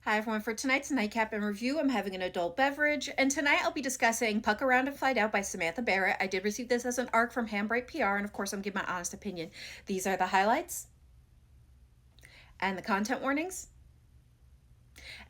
Hi everyone, for tonight's Nightcap and review, I'm having an adult beverage, and tonight I'll be discussing Puck Around and Find Out by Samantha Barrett. I did receive this as an ARC from Handbright PR, and of course I'm giving my honest opinion. These are the highlights and the content warnings.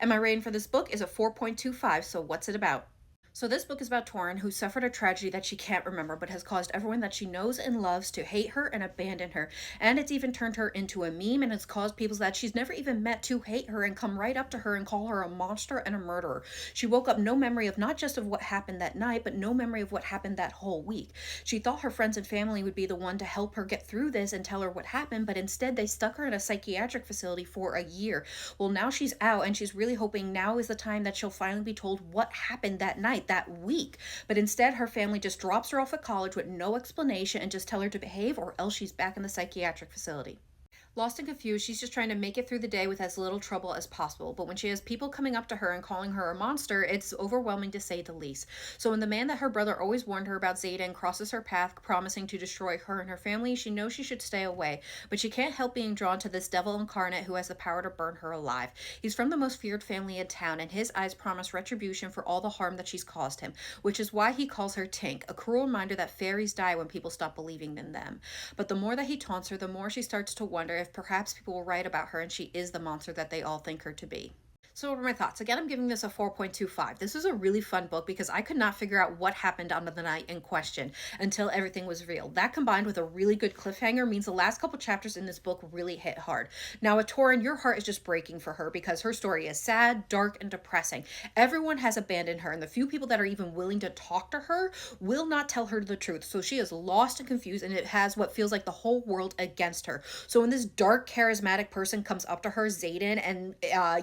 And my rating for this book is a 4.25, so what's it about? So this book is about Torin, who suffered a tragedy that she can't remember, but has caused everyone that she knows and loves to hate her and abandon her. And it's even turned her into a meme, and it's caused people that she's never even met to hate her and come right up to her and call her a monster and a murderer. She woke up no memory of not just of what happened that night, but no memory of what happened that whole week. She thought her friends and family would be the one to help her get through this and tell her what happened, but instead they stuck her in a psychiatric facility for a year. Well, now she's out, and she's really hoping now is the time that she'll finally be told what happened that night, that week. But instead, her family just drops her off at college with no explanation and just tell her to behave or else she's back in the psychiatric facility. Lost and confused, she's just trying to make it through the day with as little trouble as possible. But when she has people coming up to her and calling her a monster, it's overwhelming to say the least. So when the man that her brother always warned her about, Zayden, crosses her path, promising to destroy her and her family, she knows she should stay away. But she can't help being drawn to this devil incarnate who has the power to burn her alive. He's from the most feared family in town, and his eyes promise retribution for all the harm that she's caused him, which is why he calls her Tink, a cruel reminder that fairies die when people stop believing in them. But the more that he taunts her, the more she starts to wonder if perhaps people will write about her and she is the monster that they all think her to be. So what are my thoughts? Again, I'm giving this a 4.25. This was a really fun book because I could not figure out what happened on the night in question until everything was revealed. That combined with a really good cliffhanger means the last couple chapters in this book really hit hard. Now with Torin, your heart is just breaking for her because her story is sad, dark, and depressing. Everyone has abandoned her, and the few people that are even willing to talk to her will not tell her the truth. So she is lost and confused, and it has what feels like the whole world against her. So when this dark, charismatic person comes up to her, Zayden, and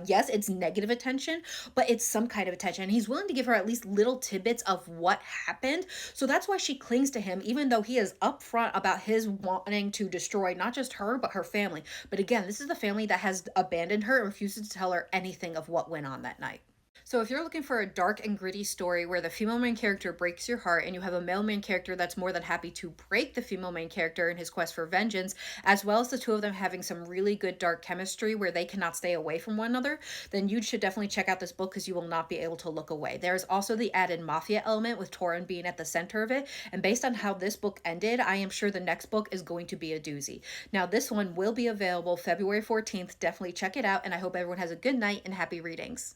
yes, it's negative attention, but it's some kind of attention. And he's willing to give her at least little tidbits of what happened. So that's why she clings to him, even though he is upfront about his wanting to destroy not just her, but her family. But again, this is the family that has abandoned her and refuses to tell her anything of what went on that night. So if you're looking for a dark and gritty story where the female main character breaks your heart and you have a male main character that's more than happy to break the female main character in his quest for vengeance, as well as the two of them having some really good dark chemistry where they cannot stay away from one another, then you should definitely check out this book because you will not be able to look away. There's also the added mafia element with Torin being at the center of it, and based on how this book ended, I am sure the next book is going to be a doozy. Now this one will be available February 14th. Definitely check it out, and I hope everyone has a good night and happy readings.